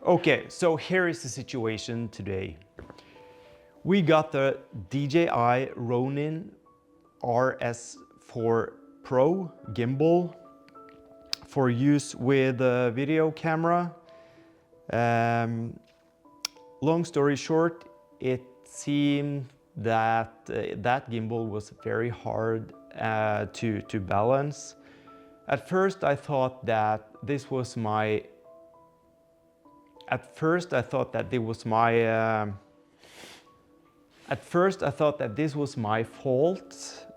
Okay, so here is the situation today. We got the DJI Ronin RS4 Pro gimbal for use with a video camera. Long story short, it seemed that that gimbal was very hard to balance. At first I thought that this was my fault,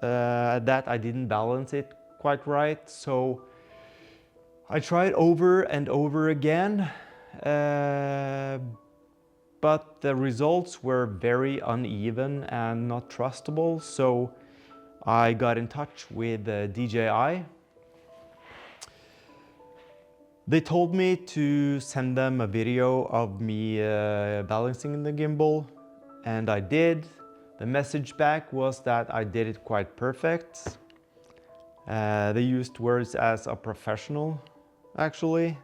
that I didn't balance it quite right. So I tried over and over again, but the results were very uneven and not trustable. So I got in touch with DJI. They told me to send them a video of me balancing the gimbal, and I did. The message back was that I did it quite perfect. They used words as a professional, actually.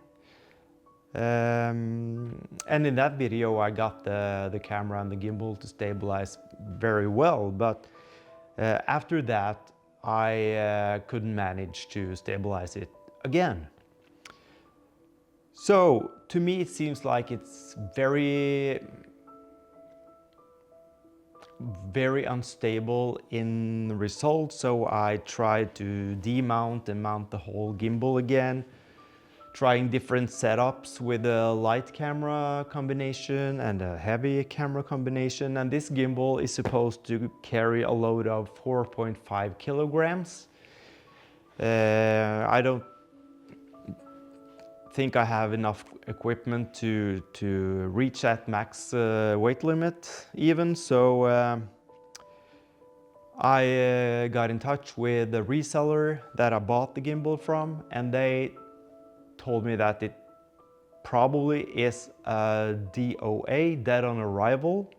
And in that video I got the camera and the gimbal to stabilize very well, but after that I couldn't manage to stabilize it again. So to me it seems like it's very unstable in the result. So I tried to demount and mount the whole gimbal again, trying different setups with a light camera combination and a heavy camera combination. And this gimbal is supposed to carry a load of 4.5 kilograms. I don't think I have enough equipment to reach that max weight limit even. So I got in touch with the reseller that I bought the gimbal from, and they told me that it probably is a DOA, dead on arrival.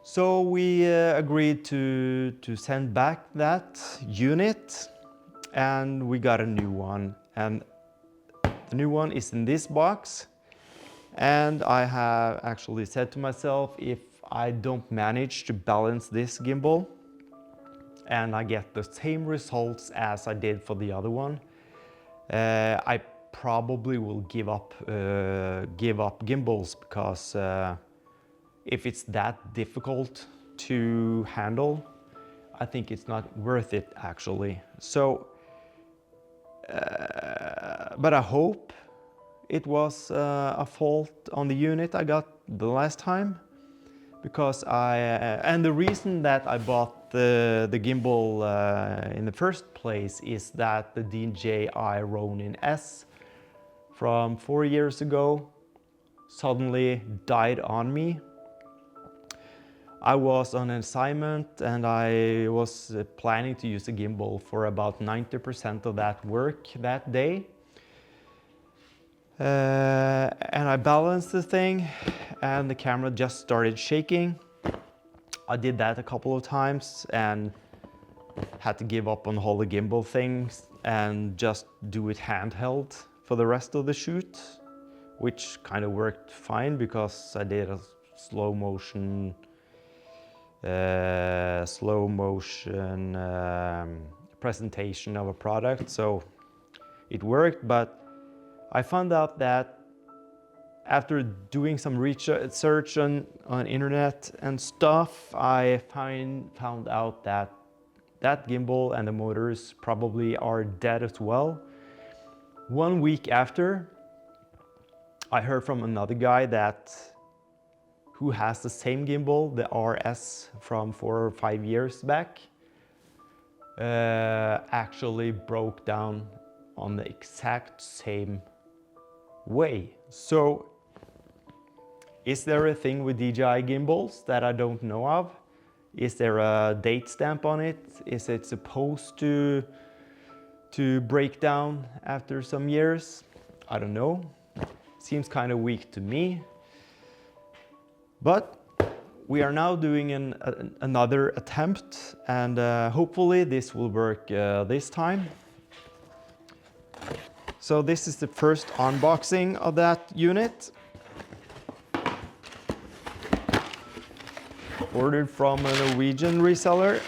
So we agreed to send back that unit, and we got a new one. And the new one is in this box, and I have actually said to myself, if I don't manage to balance this gimbal and I get the same results as I did for the other one, I probably will give up gimbals, because if it's that difficult to handle, I think it's not worth it actually. So but I hope it was a fault on the unit I got the last time, because and the reason that I bought the gimbal in the first place is that the DJI Ronin S from 4 years ago suddenly died on me. I was on an assignment and I was planning to use a gimbal for about 90% of that work that day. And I balanced the thing and the camera just started shaking. I did that a couple of times and had to give up on the whole gimbal things and just do it handheld for the rest of the shoot, which kind of worked fine because I did a slow motion presentation of a product, so it worked. But I found out that after doing some research on internet and stuff, I found out that that gimbal and the motors probably are dead as well. 1 week after, I heard from another guy who has the same gimbal, the RS from 4 or 5 years back, actually broke down on the exact same way. So is there a thing with DJI gimbals that I don't know of? Is there a date stamp on it? Is it supposed to break down after some years? I don't know. Seems kind of weak to me. But we are now doing another attempt, and hopefully this will work this time. So this is the first unboxing of that unit. Ordered from a Norwegian reseller.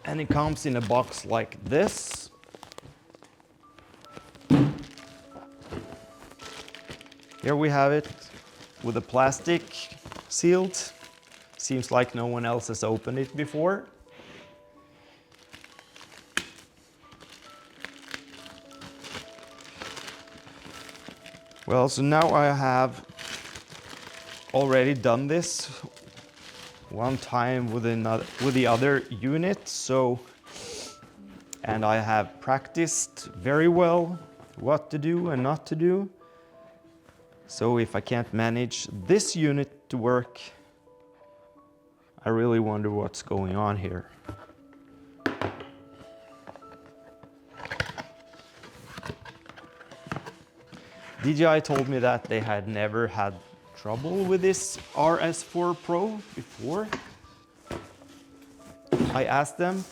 And it comes in a box like this. Here we have it with the plastic sealed. Seems like no one else has opened it before. Well, so now I have already done this one time with the other unit, and I have practiced very well what to do and not to do. So if I can't manage this unit to work, I really wonder what's going on here. DJI told me that they had never had trouble with this RS4 Pro before. I asked them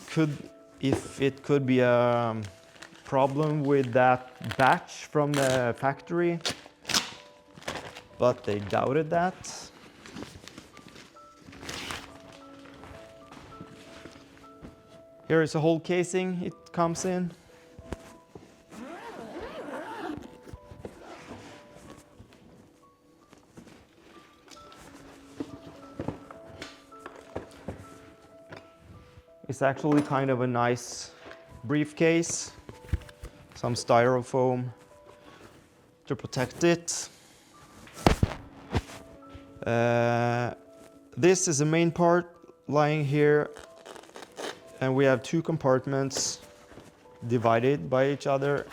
if it could be a problem with that batch from the factory, but they doubted that. Here is a whole casing it comes in. It's actually kind of a nice briefcase, some styrofoam to protect it. This is the main part lying here, and we have two compartments divided by each other.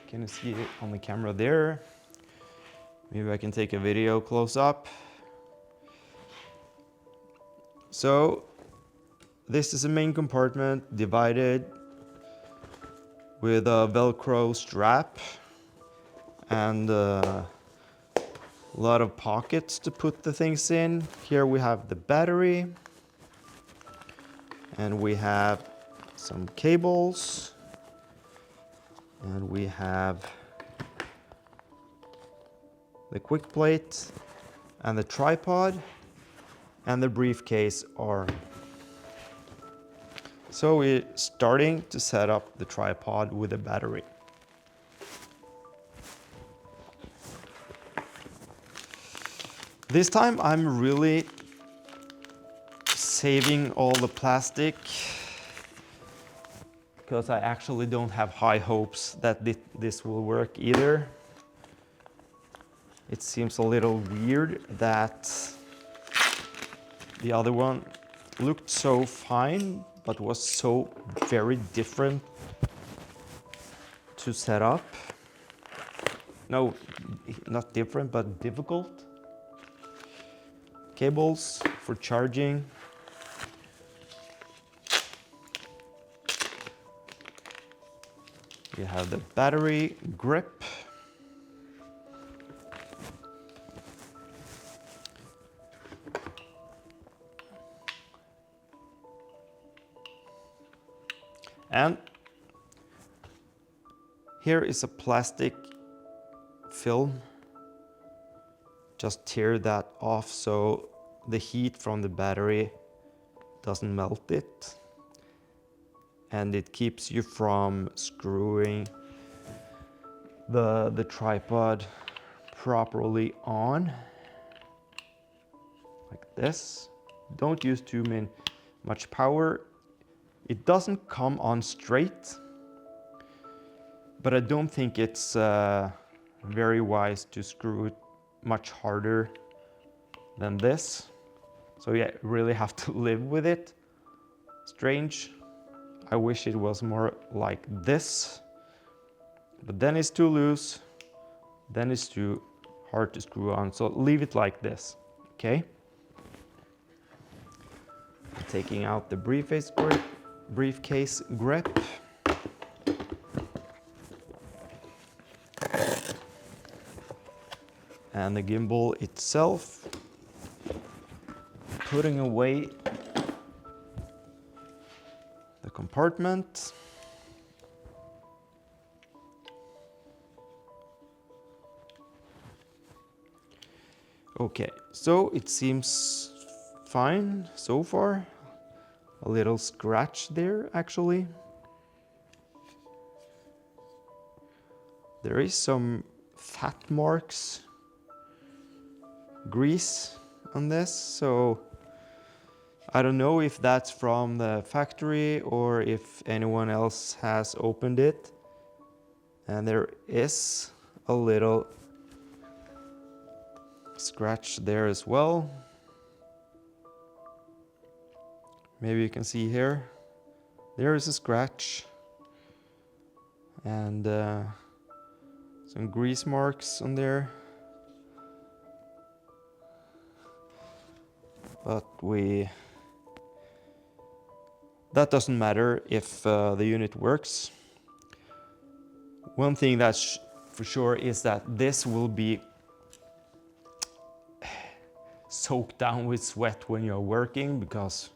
Can you see it on the camera there? Maybe I can take a video close up. So this is the main compartment divided with a Velcro strap and a lot of pockets to put the things in. Here we have the battery, and we have some cables, and we have the quick plate and the tripod and the briefcase arm. So we're starting to set up the tripod with a battery. This time I'm really saving all the plastic because I actually don't have high hopes that this will work either. It seems a little weird that the other one looked so fine, but was so very different to set up. No, not different, but difficult. Cables for charging. You have the battery grip. And here is a plastic film. Just tear that off so the heat from the battery doesn't melt it. And it keeps you from screwing the tripod properly on. Like this. Don't use too much power. It doesn't come on straight, but I don't think it's very wise to screw it much harder than this. So yeah, really have to live with it. Strange. I wish it was more like this, but then it's too loose, then it's too hard to screw on. So leave it like this, okay? Taking out the briefcase grip. And the gimbal itself. putting away the compartment. Okay, so it seems fine so far. A little scratch there actually. There is some fat marks, grease on this, so I don't know if that's from the factory or if anyone else has opened it. And there is a little scratch there as well. Maybe you can see here. There is a scratch and some grease marks on there. But that doesn't matter if the unit works. One thing that's for sure is that this will be soaked down with sweat when you're working, because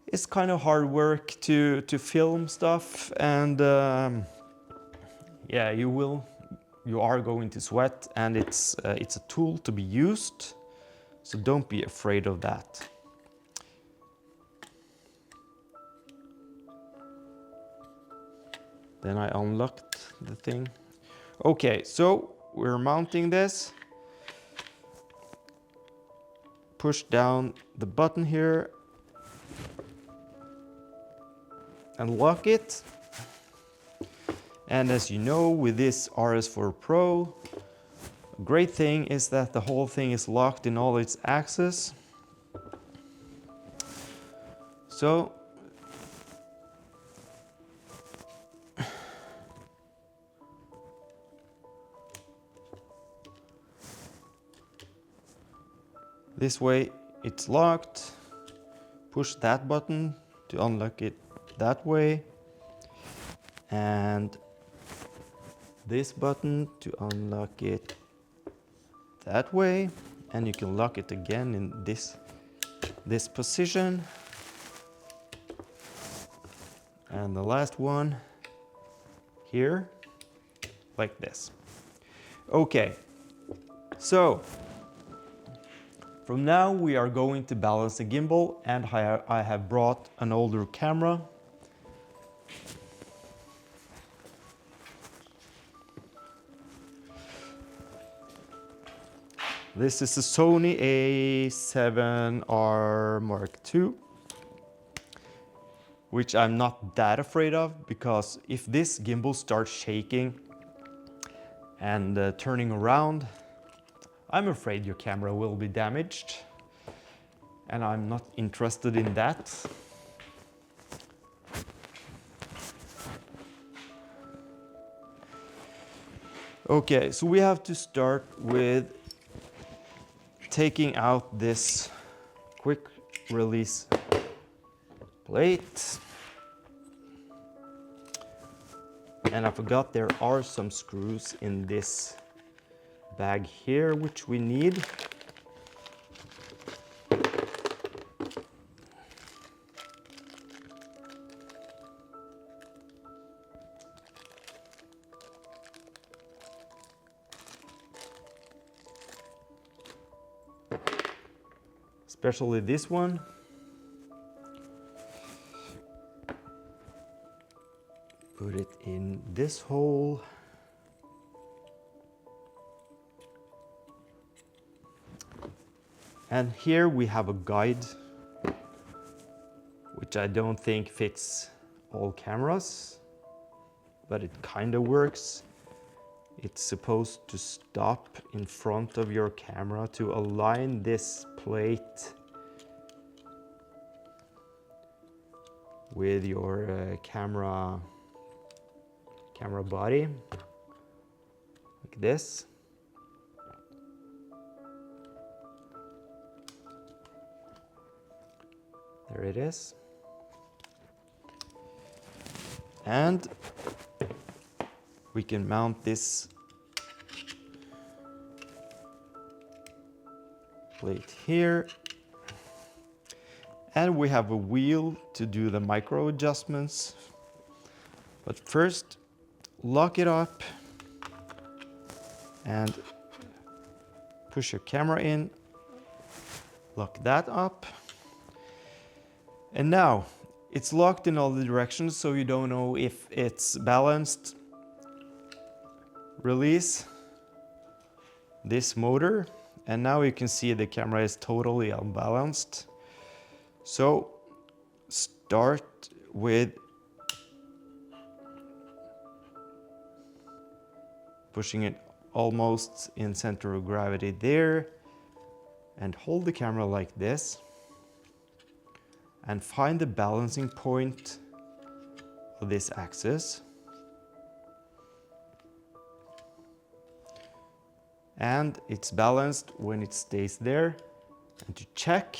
it's kind of hard work to film stuff, and yeah, you are going to sweat, and it's a tool to be used, so don't be afraid of that. Then I unlocked the thing. Okay, so we're mounting this. Push down the button here and lock it. And as you know, with this RS4 Pro, a great thing is that the whole thing is locked in all its axes. So this way it's locked. Push that button to unlock it that way, and this button to unlock it that way, and you can lock it again in this position. And the last one here, like this. Okay, so from now we are going to balance the gimbal, and I have brought an older camera. This is the Sony A7R Mark II, which I'm not that afraid of, because if this gimbal starts shaking and turning around, I'm afraid your camera will be damaged, and I'm not interested in that. Okay, so we have to start with taking out this quick release plate. And I forgot there are some screws in this bag here, which we need. Especially this one. Put it in this hole. And here we have a guide, which I don't think fits all cameras, but it kind of works. It's supposed to stop in front of your camera to align this plate with your camera body, like this. There it is. And we can mount this plate here. And we have a wheel to do the micro adjustments. But first, lock it up and push your camera in. Lock that up. And now it's locked in all the directions, so you don't know if it's balanced. Release this motor, and now you can see the camera is totally unbalanced. So start with pushing it almost in center of gravity there, and hold the camera like this and find the balancing point of this axis. And it's balanced when it stays there. And to check,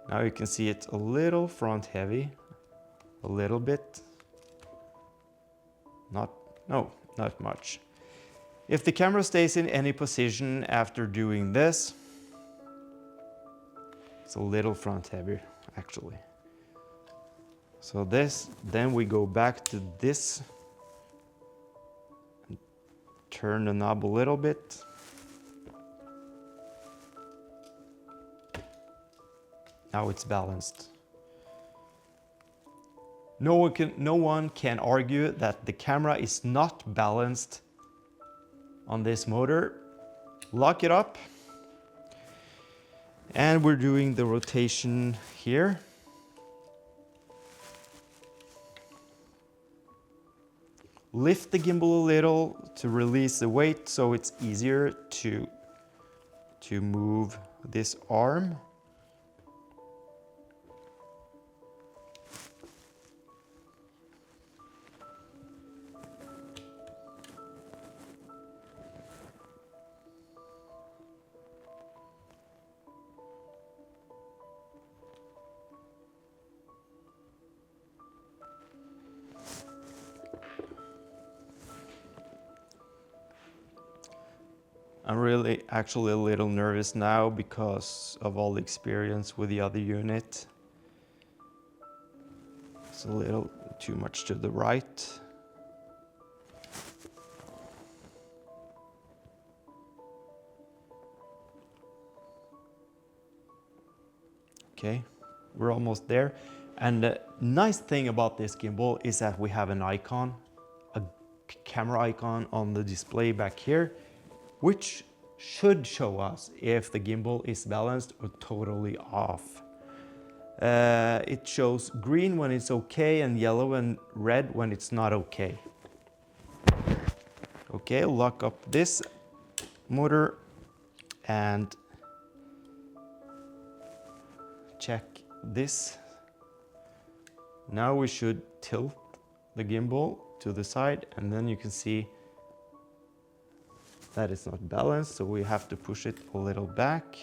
now you can see it's a little front heavy, a little bit. Not much. If the camera stays in any position after doing this, it's a little front heavy actually. So then we go back to this and turn the knob a little bit. Now it's balanced. No one can argue that the camera is not balanced on this motor. Lock it up. And we're doing the rotation here. Lift the gimbal a little to release the weight so it's easier to move this arm. I'm really actually a little nervous now because of all the experience with the other unit. It's a little too much to the right. Okay, we're almost there. And the nice thing about this gimbal is that we have an icon, a camera icon on the display back here, which should show us if the gimbal is balanced or totally off. It shows green when it's okay and yellow and red when it's not okay. Okay, lock up this motor and check this. Now we should tilt the gimbal to the side, and then you can see that it's not balanced, so we have to push it a little back.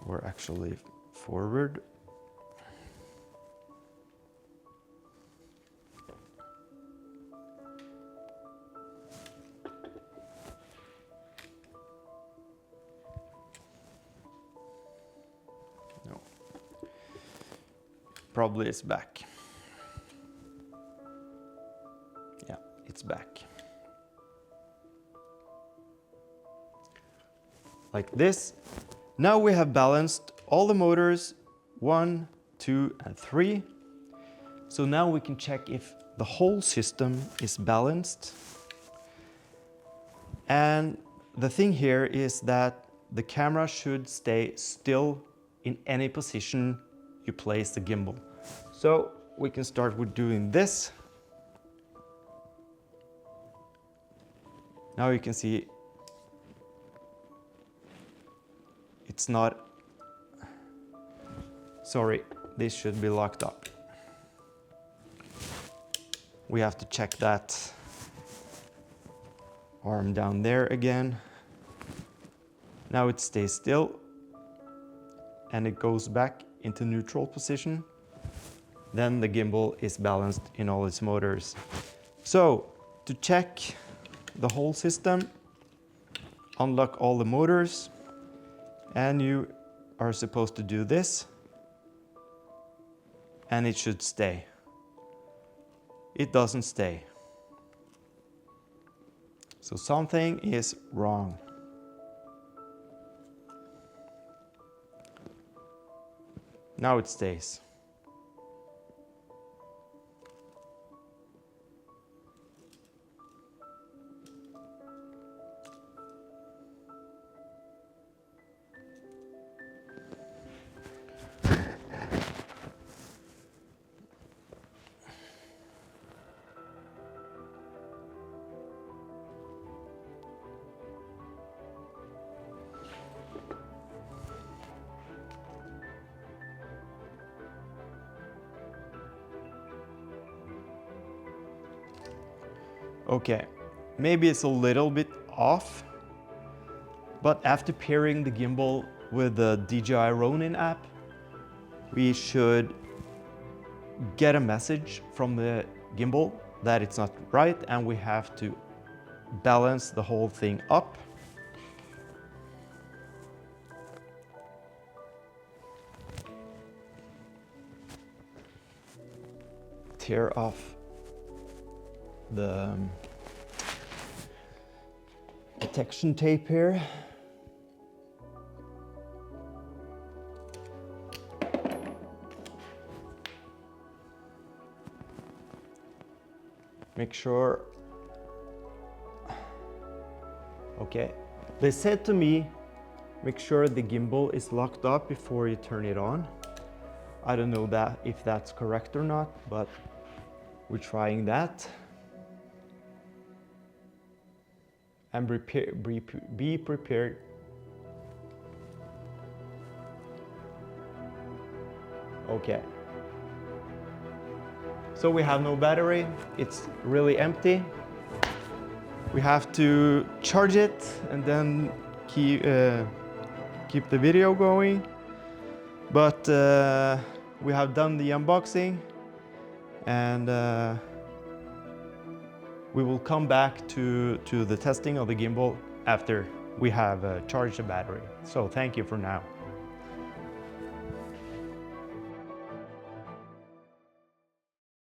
Or actually forward. No. Probably it's back. It's back. Like this. Now we have balanced all the motors 1, 2, and 3. So now we can check if the whole system is balanced. And the thing here is that the camera should stay still in any position you place the gimbal. So we can start with doing this. Now you can see it's not, sorry, this should be locked up. We have to check that arm down there again. Now it stays still and it goes back into neutral position. Then the gimbal is balanced in all its motors. So to check the whole system, unlock all the motors, and you are supposed to do this, and it should stay. It doesn't stay. So something is wrong. Now it stays. Okay, maybe it's a little bit off, but after pairing the gimbal with the DJI Ronin app, we should get a message from the gimbal that it's not right, and we have to balance the whole thing up. Tear off the protection tape here. Make sure. Okay, they said to me, make sure the gimbal is locked up before you turn it on. I don't know that if that's correct or not, but we're trying that. And be prepared. Okay. So we have no battery. It's really empty. We have to charge it and then keep the video going. But we have done the unboxing, and we will come back to the testing of the gimbal after we have charged the battery. So thank you for now.